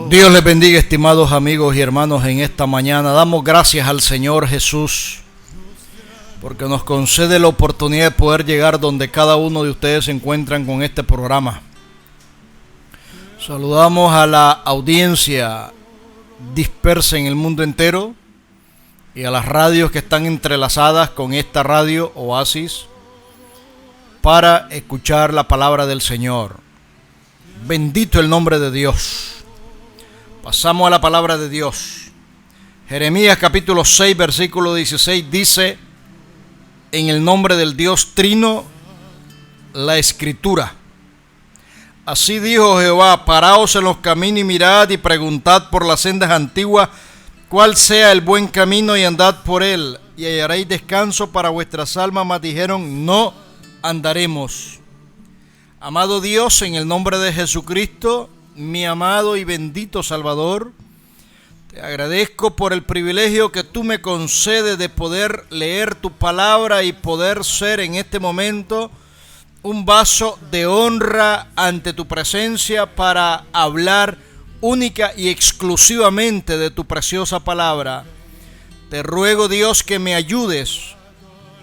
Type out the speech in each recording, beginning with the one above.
Dios les bendiga, estimados amigos y hermanos, en esta mañana. Damos gracias al Señor Jesús porque nos concede la oportunidad de poder llegar donde cada uno de ustedes se encuentran con este programa. Saludamos a la audiencia dispersa en el mundo entero y a las radios que están entrelazadas con esta radio Oasis para escuchar la palabra del Señor. Bendito el nombre de Dios. Pasamos a la palabra de Dios. Jeremías capítulo 6 versículo 16 dice: en el nombre del Dios Trino, la Escritura. Así dijo Jehová: paraos en los caminos y mirad y preguntad por las sendas antiguas cuál sea el buen camino y andad por él y hallaréis descanso para vuestras almas. Mas dijeron: no andaremos. Amado Dios, en el nombre de Jesucristo, mi amado y bendito Salvador, te agradezco por el privilegio que tú me concedes de poder leer tu palabra y poder ser en este momento un vaso de honra ante tu presencia para hablar única y exclusivamente de tu preciosa palabra. Te ruego, Dios, que me ayudes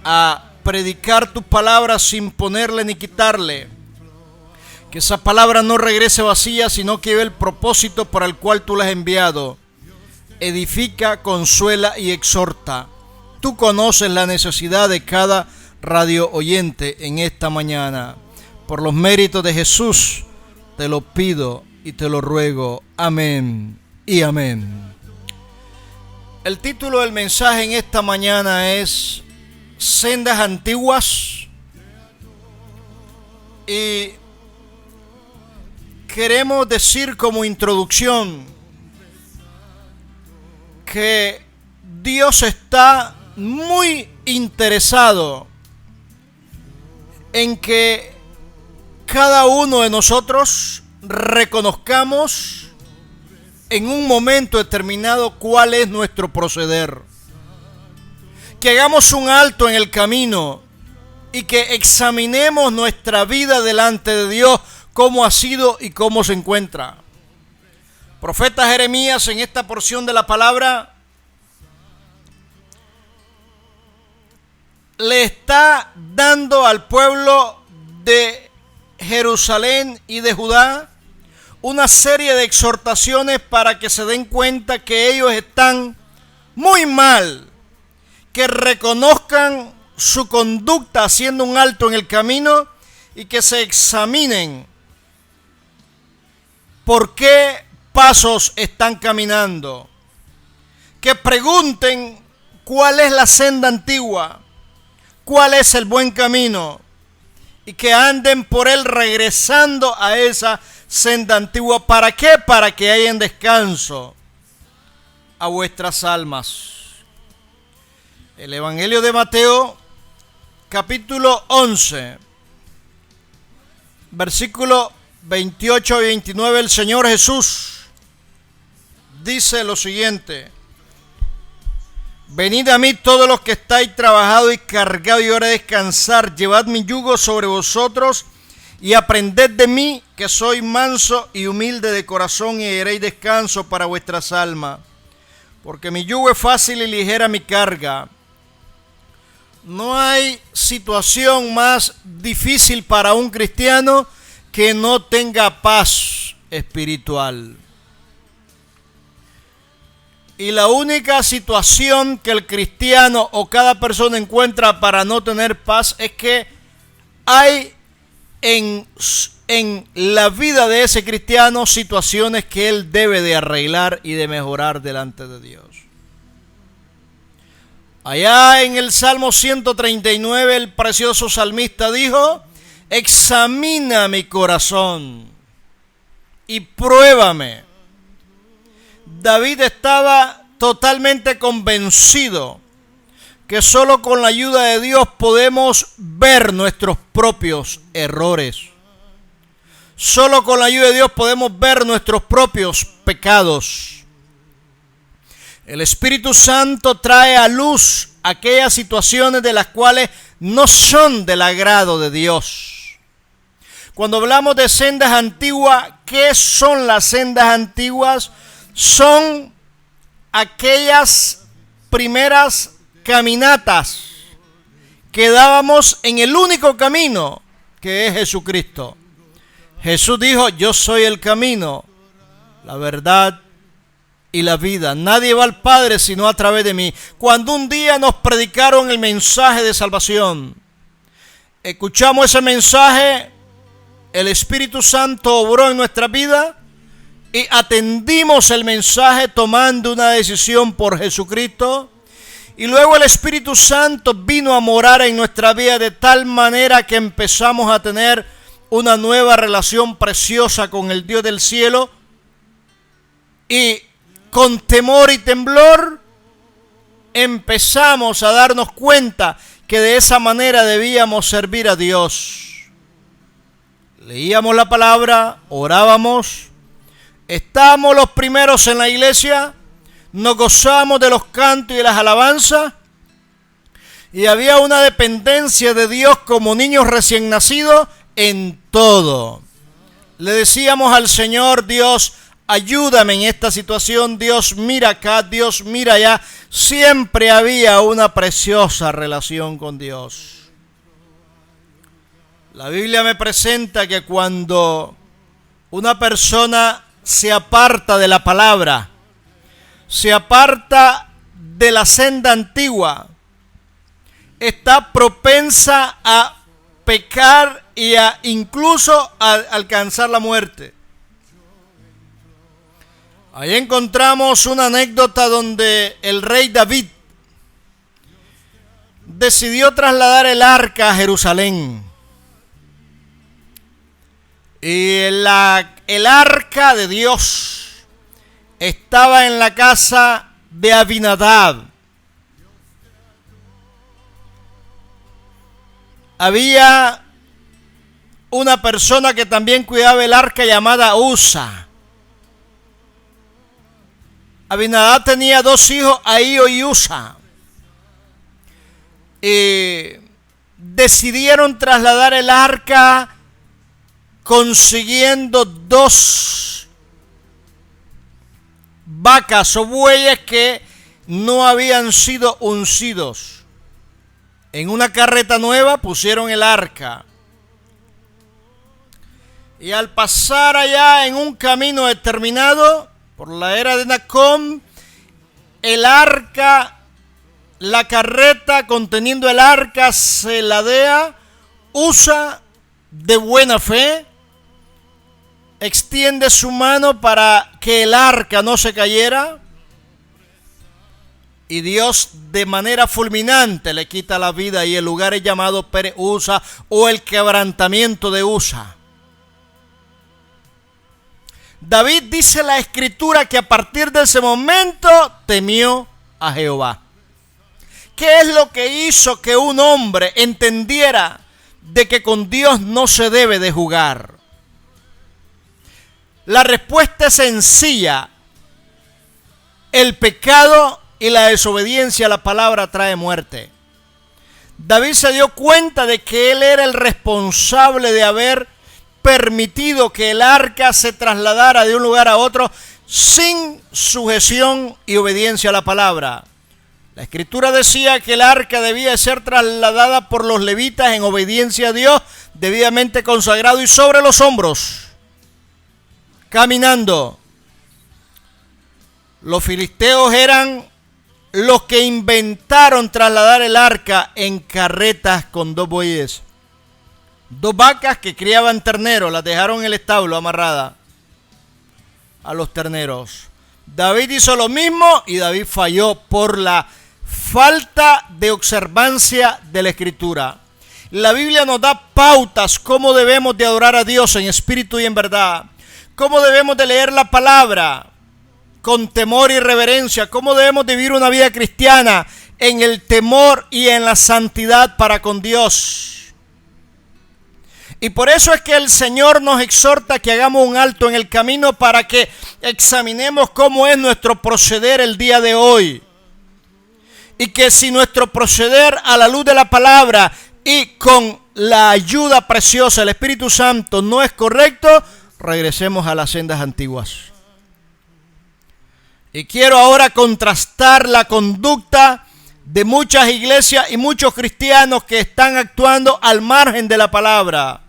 a predicar tu palabra sin ponerle ni quitarle. Que esa palabra no regrese vacía, sino que lleve el propósito para el cual tú la has enviado. Edifica, consuela y exhorta. Tú conoces la necesidad de cada radio oyente en esta mañana. Por los méritos de Jesús, te lo pido y te lo ruego. Amén y amén. El título del mensaje en esta mañana es Sendas Antiguas, y queremos decir como introducción que Dios está muy interesado en que cada uno de nosotros reconozcamos en un momento determinado cuál es nuestro proceder. Que hagamos un alto en el camino y que examinemos nuestra vida delante de Dios, cómo ha sido y cómo se encuentra. Profeta Jeremías, en esta porción de la palabra, le está dando al pueblo de Jerusalén y de Judá una serie de exhortaciones para que se den cuenta que ellos están muy mal, que reconozcan su conducta haciendo un alto en el camino y que se examinen por qué pasos están caminando, que pregunten cuál es la senda antigua, cuál es el buen camino, y que anden por él regresando a esa senda antigua. ¿Para qué? Para que hayan descanso a vuestras almas. El Evangelio de Mateo, capítulo 11, versículo 28 y 29, el Señor Jesús dice lo siguiente: venid a mí todos los que estáis trabajados y cargados, y hora de descansar. Llevad mi yugo sobre vosotros y aprended de mí, que soy manso y humilde de corazón, y hallaréis descanso para vuestras almas. Porque mi yugo es fácil y ligera mi carga. No hay situación más difícil para un cristiano que no tenga paz espiritual. Y la única situación que el cristiano o cada persona encuentra para no tener paz es que hay en la vida de ese cristiano situaciones que él debe de arreglar y de mejorar delante de Dios. Allá en el Salmo 139, el precioso salmista dijo: examina mi corazón y pruébame. David estaba totalmente convencido que solo con la ayuda de Dios podemos ver nuestros propios errores. Solo con la ayuda de Dios podemos ver nuestros propios pecados. El Espíritu Santo trae a luz aquellas situaciones de las cuales no son del agrado de Dios. Cuando hablamos de sendas antiguas, ¿qué son las sendas antiguas? Son aquellas primeras caminatas que dábamos en el único camino, que es Jesucristo. Jesús dijo: yo soy el camino, la verdad y la vida. Nadie va al Padre sino a través de mí. Cuando un día nos predicaron el mensaje de salvación, escuchamos ese mensaje, el Espíritu Santo obró en nuestra vida y atendimos el mensaje tomando una decisión por Jesucristo. Y luego el Espíritu Santo vino a morar en nuestra vida de tal manera que empezamos a tener una nueva relación preciosa con el Dios del cielo. Y con temor y temblor empezamos a darnos cuenta que de esa manera debíamos servir a Dios. Leíamos la palabra, orábamos, estábamos los primeros en la iglesia, nos gozamos de los cantos y de las alabanzas, y había una dependencia de Dios como niños recién nacidos en todo. Le decíamos al Señor: Dios, ayúdame en esta situación, Dios, mira acá, Dios, mira allá. Siempre había una preciosa relación con Dios. La Biblia me presenta que cuando una persona se aparta de la palabra, se aparta de la senda antigua, está propensa a pecar y a incluso a alcanzar la muerte. Ahí encontramos una anécdota donde el rey David decidió trasladar el arca a Jerusalén. Y el arca de Dios estaba en la casa de Abinadab. Había una persona que también cuidaba el arca llamada Usa. Abinadab tenía dos hijos, Ahío y Usa. Y decidieron trasladar el arca consiguiendo dos vacas o bueyes que no habían sido uncidos. En una carreta nueva pusieron el arca. Y al pasar allá en un camino determinado, por la era de Nacón, el arca, la carreta conteniendo el arca se ladea. Usa, de buena fe, extiende su mano para que el arca no se cayera, y Dios de manera fulminante le quita la vida, y el lugar es llamado Pere Usa, o el quebrantamiento de Usa. David, dice la Escritura, que a partir de ese momento temió a Jehová. ¿Qué es lo que hizo que un hombre entendiera de que con Dios no se debe de jugar? La respuesta es sencilla: el pecado y la desobediencia a la palabra trae muerte. David se dio cuenta de que él era el responsable de haber permitido que el arca se trasladara de un lugar a otro sin sujeción y obediencia a la palabra. La Escritura decía que el arca debía ser trasladada por los levitas en obediencia a Dios, debidamente consagrado y sobre los hombros, caminando. Los filisteos eran los que inventaron trasladar el arca en carretas con dos bueyes. Dos vacas que criaban terneros, las dejaron en el establo amarradas a los terneros. David hizo lo mismo y David falló por la falta de observancia de la Escritura. La Biblia nos da pautas cómo debemos de adorar a Dios en espíritu y en verdad, cómo debemos de leer la palabra con temor y reverencia, cómo debemos de vivir una vida cristiana en el temor y en la santidad para con Dios. Y por eso es que el Señor nos exhorta que hagamos un alto en el camino para que examinemos cómo es nuestro proceder el día de hoy. Y que si nuestro proceder a la luz de la palabra y con la ayuda preciosa del Espíritu Santo no es correcto, regresemos a las sendas antiguas. Y quiero ahora contrastar la conducta de muchas iglesias y muchos cristianos que están actuando al margen de la palabra.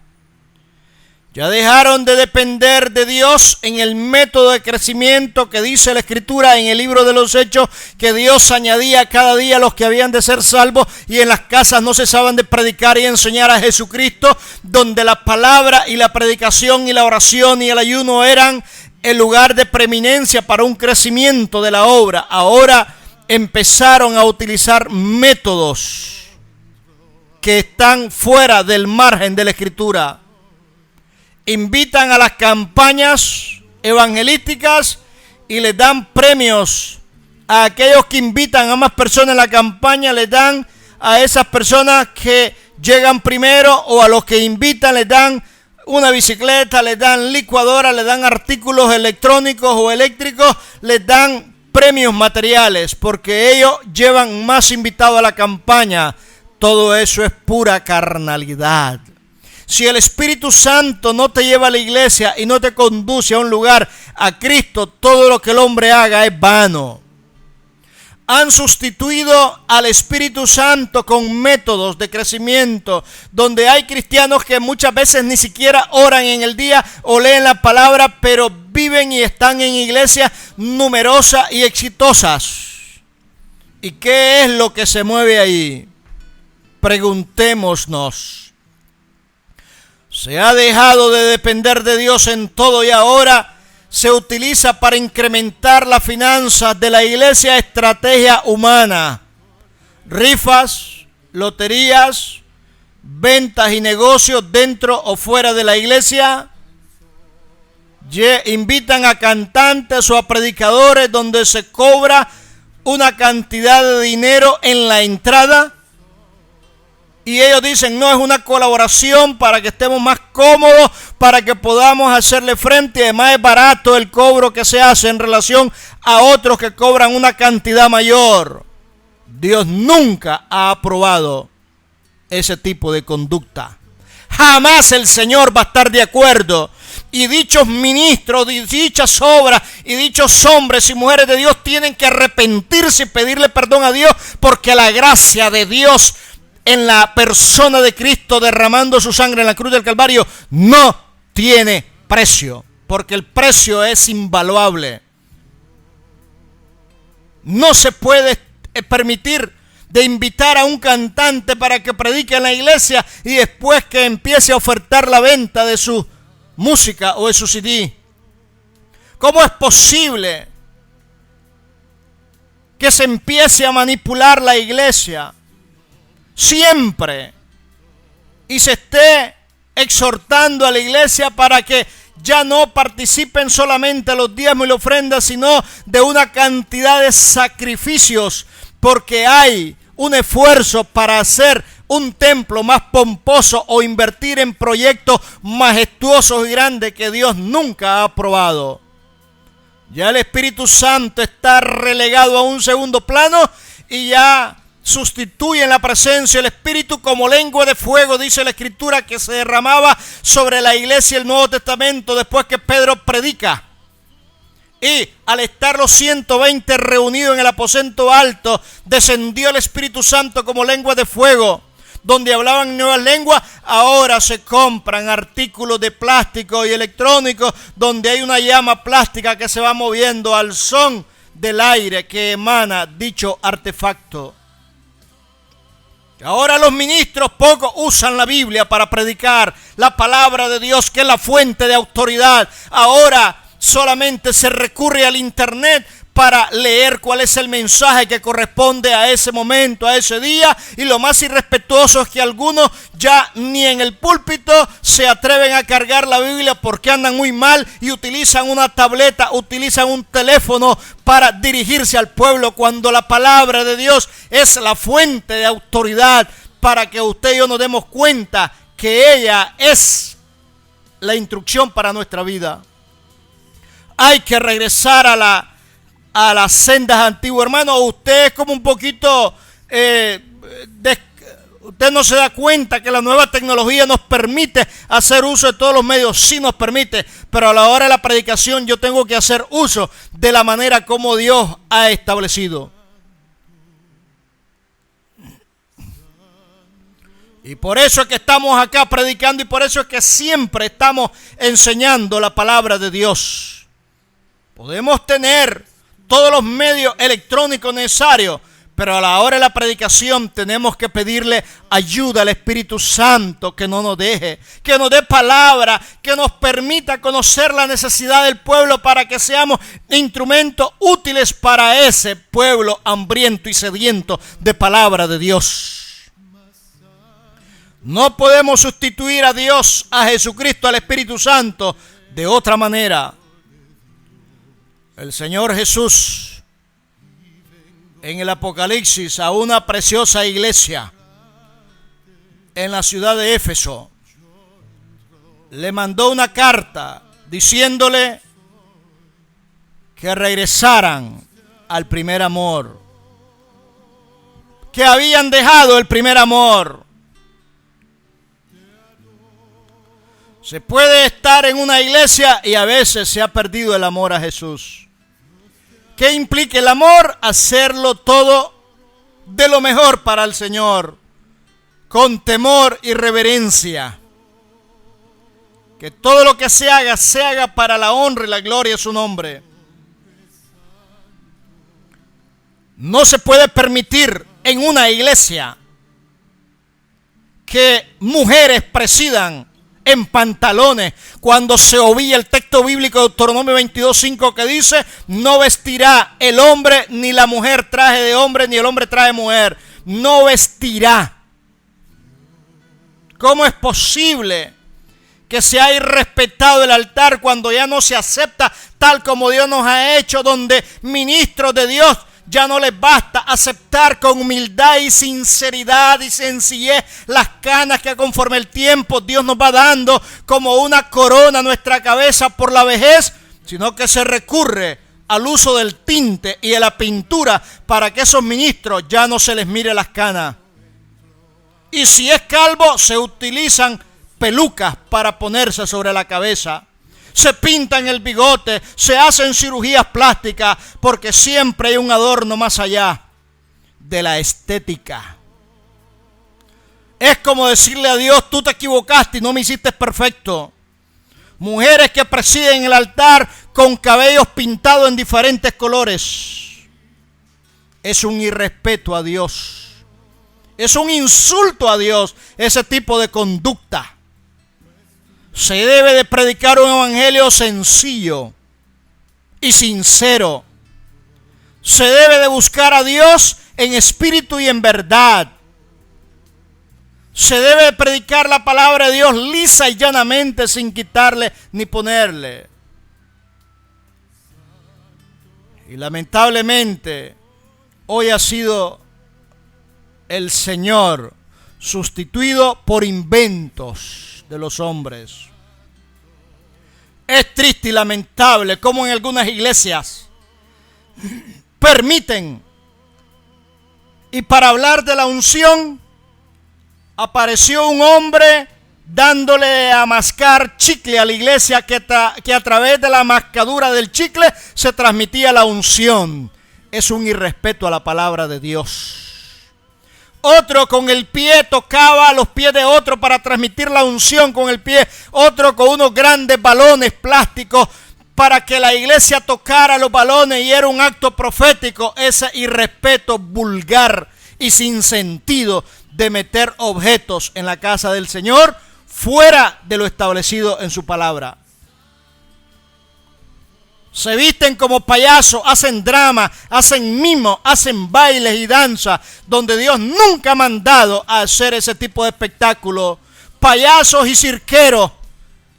Ya dejaron de depender de Dios en el método de crecimiento que dice la Escritura en el libro de los Hechos, que Dios añadía cada día a los que habían de ser salvos, y en las casas no cesaban de predicar y enseñar a Jesucristo, donde la palabra y la predicación y la oración y el ayuno eran el lugar de preeminencia para un crecimiento de la obra. Ahora empezaron a utilizar métodos que están fuera del margen de la Escritura. Invitan a las campañas evangelísticas y les dan premios a aquellos que invitan a más personas en la campaña. Les dan a esas personas que llegan primero, o a los que invitan les dan una bicicleta, les dan licuadora, les dan artículos electrónicos o eléctricos, les dan premios materiales porque ellos llevan más invitados a la campaña. Todo eso es pura carnalidad. Si el Espíritu Santo no te lleva a la iglesia y no te conduce a un lugar, a Cristo, todo lo que el hombre haga es vano. Han sustituido al Espíritu Santo con métodos de crecimiento, donde hay cristianos que muchas veces ni siquiera oran en el día o leen la palabra, pero viven y están en iglesias numerosas y exitosas. ¿Y qué es lo que se mueve ahí? Preguntémonos. Se ha dejado de depender de Dios en todo y ahora se utiliza para incrementar las finanzas de la iglesia estrategia humana. Rifas, loterías, ventas y negocios dentro o fuera de la iglesia. Invitan a cantantes o a predicadores donde se cobra una cantidad de dinero en la entrada. Y ellos dicen, no, es una colaboración para que estemos más cómodos, para que podamos hacerle frente. Y además es barato el cobro que se hace en relación a otros que cobran una cantidad mayor. Dios nunca ha aprobado ese tipo de conducta. Jamás el Señor va a estar de acuerdo. Y dichos ministros, dichas obras y dichos hombres y mujeres de Dios tienen que arrepentirse y pedirle perdón a Dios, porque la gracia de Dios en la persona de Cristo derramando su sangre en la cruz del Calvario no tiene precio, porque el precio es invaluable. No se puede permitir de invitar a un cantante para que predique en la iglesia y después que empiece a ofertar la venta de su música o de su CD. ¿Cómo es posible que se empiece a manipular la iglesia siempre y se esté exhortando a la iglesia para que ya no participen solamente los diezmos y la ofrenda, sino de una cantidad de sacrificios, porque hay un esfuerzo para hacer un templo más pomposo o invertir en proyectos majestuosos y grandes que Dios nunca ha aprobado? Ya el Espíritu Santo está relegado a un segundo plano y ya sustituyen la presencia del Espíritu como lengua de fuego, dice la Escritura, que se derramaba sobre la iglesia del Nuevo Testamento después que Pedro predica. Y al estar los 120 reunidos en el aposento alto, descendió el Espíritu Santo como lengua de fuego, donde hablaban nuevas lenguas. Ahora se compran artículos de plástico y electrónicos, donde hay una llama plástica que se va moviendo al son del aire que emana dicho artefacto. Ahora los ministros poco usan la Biblia para predicar la palabra de Dios, que es la fuente de autoridad. Ahora solamente se recurre al internet para leer cuál es el mensaje que corresponde a ese momento, a ese día. Y lo más irrespetuoso es que algunos ya ni en el púlpito se atreven a cargar la Biblia porque andan muy mal y utilizan una tableta, utilizan un teléfono para dirigirse al pueblo, cuando la palabra de Dios es la fuente de autoridad para que usted y yo nos demos cuenta que ella es la instrucción para nuestra vida. Hay que regresar a las sendas antiguas, hermano. Usted es como un poquito Usted no se da cuenta que la nueva tecnología nos permite hacer uso de todos los medios. Sí nos permite, pero a la hora de la predicación yo tengo que hacer uso de la manera como Dios ha establecido. Y por eso es que estamos acá predicando y por eso es que siempre estamos enseñando la palabra de Dios. Podemos tener todos los medios electrónicos necesarios, pero a la hora de la predicación tenemos que pedirle ayuda al Espíritu Santo, que no nos deje, que nos dé palabra, que nos permita conocer la necesidad del pueblo para que seamos instrumentos útiles para ese pueblo hambriento y sediento de palabra de Dios. No podemos sustituir a Dios, a Jesucristo, al Espíritu Santo de otra manera. El Señor Jesús en el Apocalipsis a una preciosa iglesia en la ciudad de Éfeso le mandó una carta diciéndole que regresaran al primer amor, que habían dejado el primer amor. Se puede estar en una iglesia y a veces se ha perdido el amor a Jesús. ¿Qué implica el amor? Hacerlo todo de lo mejor para el Señor, con temor y reverencia. Que todo lo que se haga para la honra y la gloria de su nombre. No se puede permitir en una iglesia que mujeres presidan en pantalones, cuando se obvia el texto bíblico de Deuteronomio 22:5 que dice: no vestirá el hombre ni la mujer traje de hombre, ni el hombre traje de mujer. No vestirá. ¿Cómo es posible que se haya irrespetado el altar cuando ya no se acepta tal como Dios nos ha hecho, donde ministros de Dios ya no les basta aceptar con humildad y sinceridad y sencillez las canas que conforme el tiempo Dios nos va dando como una corona a nuestra cabeza por la vejez, sino que se recurre al uso del tinte y de la pintura para que esos ministros ya no se les mire las canas. Y si es calvo, se utilizan pelucas para ponerse sobre la cabeza. Se pintan el bigote, se hacen cirugías plásticas, porque siempre hay un adorno más allá de la estética. Es como decirle a Dios: tú te equivocaste y no me hiciste perfecto. Mujeres que presiden el altar con cabellos pintados en diferentes colores. Es un irrespeto a Dios. Es un insulto a Dios ese tipo de conducta. Se debe de predicar un evangelio sencillo y sincero. Se debe de buscar a Dios en espíritu y en verdad. Se debe de predicar la palabra de Dios lisa y llanamente, sin quitarle ni ponerle. Y lamentablemente, hoy ha sido el Señor sustituido por inventos de los hombres. Es triste y lamentable cómo en algunas iglesias permiten, y para hablar de la unción, apareció un hombre dándole a mascar chicle a la iglesia, que a través de la mascadura del chicle se transmitía la unción. Es un irrespeto a la palabra de Dios. Otro con el pie tocaba los pies de otro para transmitir la unción con el pie. Otro con unos grandes balones plásticos para que la iglesia tocara los balones, y era un acto profético. Ese irrespeto vulgar y sin sentido de meter objetos en la casa del Señor fuera de lo establecido en su palabra. Se visten como payasos, hacen drama, hacen mimo, hacen bailes y danza, donde Dios nunca ha mandado a hacer ese tipo de espectáculo. Payasos y cirqueros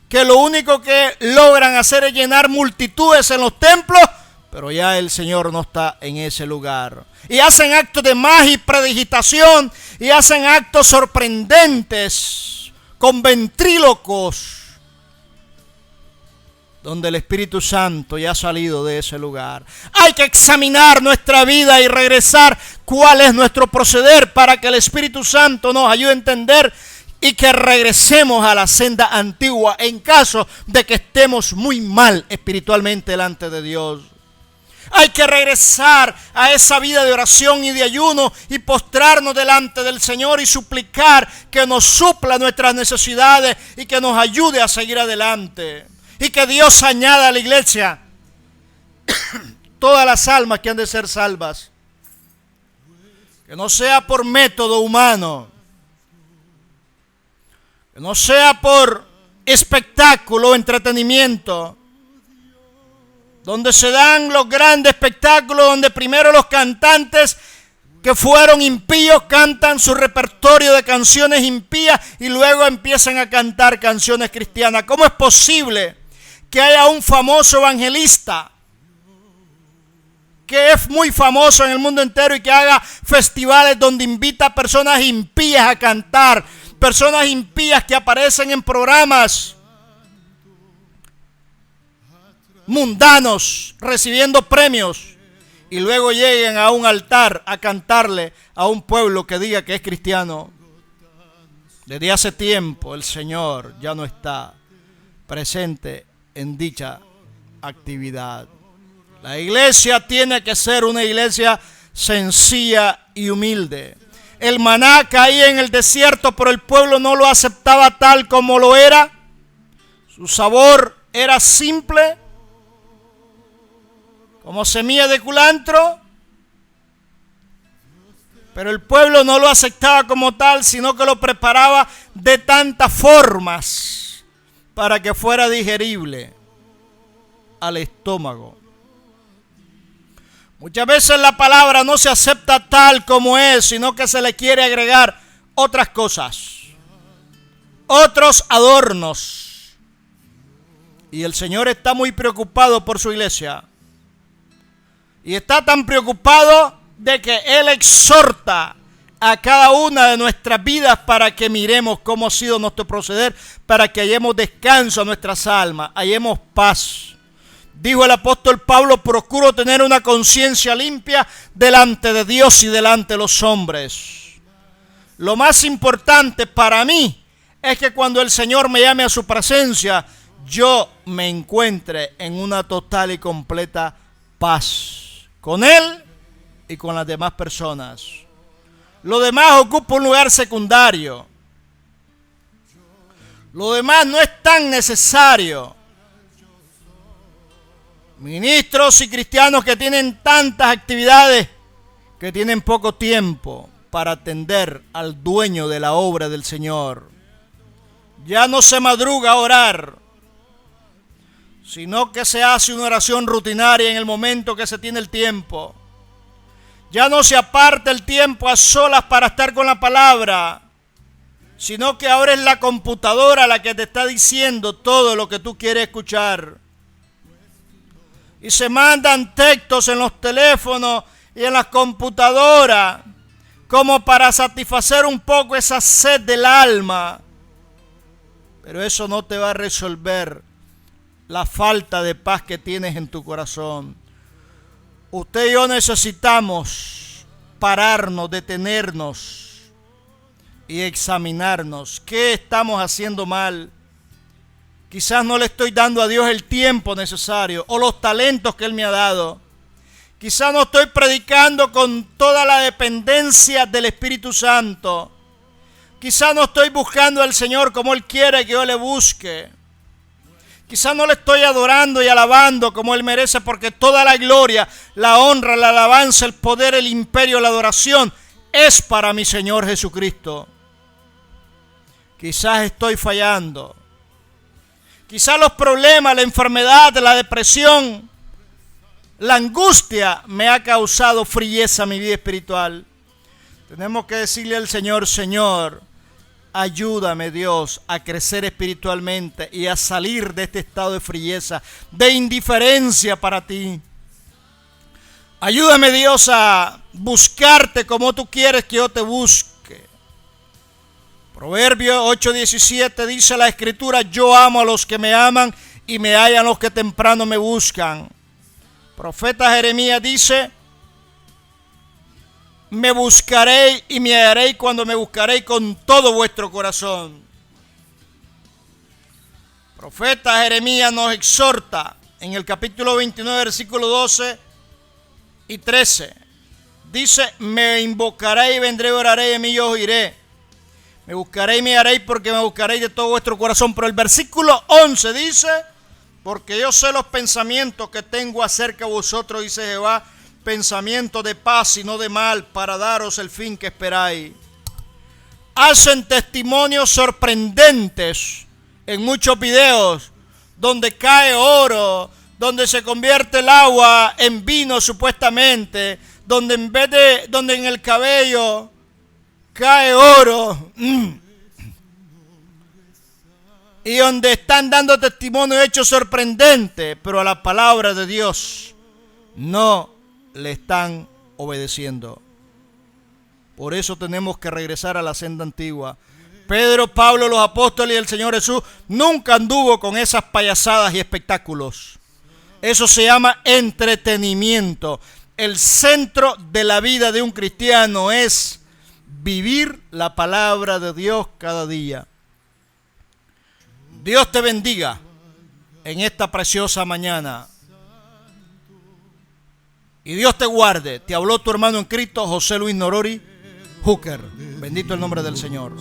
que lo único que logran hacer es llenar multitudes en los templos, pero ya el Señor no está en ese lugar. Y hacen actos de magia y predigitación, y hacen actos sorprendentes con ventrílocos. donde el Espíritu Santo ya ha salido de ese lugar. Hay que examinar nuestra vida y regresar cuál es nuestro proceder para que el Espíritu Santo nos ayude a entender y que regresemos a la senda antigua en caso de que estemos muy mal espiritualmente delante de Dios. Hay que regresar a esa vida de oración y de ayuno y postrarnos delante del Señor y suplicar que nos supla nuestras necesidades y que nos ayude a seguir adelante. Y que Dios añada a la iglesia todas las almas que han de ser salvas. Que no sea por método humano. Que no sea por espectáculo o entretenimiento. Donde se dan los grandes espectáculos, donde primero los cantantes que fueron impíos cantan su repertorio de canciones impías y luego empiezan a cantar canciones cristianas. ¿Cómo es posible que haya un famoso evangelista que es muy famoso en el mundo entero y que haga festivales donde invita a personas impías a cantar, personas impías que aparecen en programas mundanos recibiendo premios y luego lleguen a un altar a cantarle a un pueblo que diga que es cristiano? Desde hace tiempo el Señor ya no está presente en dicha actividad. La iglesia tiene que ser una iglesia sencilla y humilde. El maná caía en el desierto, pero el pueblo no lo aceptaba tal como lo era. Su sabor era simple, como semilla de culantro, pero el pueblo no lo aceptaba como tal, sino que lo preparaba de tantas formas para que fuera digerible al estómago. Muchas veces la palabra no se acepta tal como es, sino que se le quiere agregar otras cosas, otros adornos. Y el Señor está muy preocupado por su iglesia. Y está tan preocupado de que Él exhorta a cada una de nuestras vidas para que miremos cómo ha sido nuestro proceder, para que hallemos descanso a nuestras almas, hallemos paz. Dijo el apóstol Pablo: procuro tener una conciencia limpia delante de Dios y delante de los hombres. Lo más importante para mí es que cuando el Señor me llame a su presencia, yo me encuentre en una total y completa paz con Él y con las demás personas. Lo demás ocupa un lugar secundario. Lo demás no es tan necesario. Ministros y cristianos que tienen tantas actividades que tienen poco tiempo para atender al dueño de la obra del Señor. Ya no se madruga a orar, sino que se hace una oración rutinaria en el momento que se tiene el tiempo. Ya no se aparta el tiempo a solas para estar con la palabra, sino que ahora es la computadora la que te está diciendo todo lo que tú quieres escuchar. Y se mandan textos en los teléfonos y en las computadoras como para satisfacer un poco esa sed del alma. Pero eso no te va a resolver la falta de paz que tienes en tu corazón. Usted y yo necesitamos pararnos, detenernos y examinarnos. ¿Qué estamos haciendo mal? Quizás no le estoy dando a Dios el tiempo necesario o los talentos que Él me ha dado. Quizás no estoy predicando con toda la dependencia del Espíritu Santo. Quizás no estoy buscando al Señor como Él quiere que yo le busque. Quizás no le estoy adorando y alabando como Él merece, porque toda la gloria, la honra, la alabanza, el poder, el imperio, la adoración es para mi Señor Jesucristo. Quizás estoy fallando. Quizás los problemas, la enfermedad, la depresión, la angustia me ha causado frieza a mi vida espiritual. Tenemos que decirle al Señor: Señor, ayúdame, Dios, a crecer espiritualmente y a salir de este estado de frieza, de indiferencia para ti. Ayúdame, Dios, a buscarte como tú quieres que yo te busque. Proverbios 8:17 dice la Escritura: yo amo a los que me aman y me hallan los que temprano me buscan. Profeta Jeremías dice: me buscaréis y me hallaréis cuando me buscaréis con todo vuestro corazón. Profeta Jeremías nos exhorta en el capítulo 29, versículos 12 y 13. Dice: me invocaréis y vendré y oraréis y mí yo os oiré. Me buscaréis y me hallaréis porque me buscaréis de todo vuestro corazón. Pero el versículo 11 dice: porque yo sé los pensamientos que tengo acerca de vosotros, dice Jehová, pensamientos de paz y no de mal, para daros el fin que esperáis. Hacen testimonios sorprendentes en muchos videos, donde cae oro, donde se convierte el agua en vino supuestamente, donde en el cabello cae oro, y donde están dando testimonio de hechos sorprendentes, pero a la palabra de Dios no le están obedeciendo. Por eso tenemos que regresar a la senda antigua. Pedro, Pablo, los apóstoles y el Señor Jesús nunca anduvo con esas payasadas y espectáculos. Eso se llama entretenimiento. El centro de la vida de un cristiano es vivir la palabra de Dios cada día. Dios te bendiga en esta preciosa mañana. Y Dios te guarde. Te habló tu hermano en Cristo, José Luis Norori Hooker. Bendito el nombre del Señor.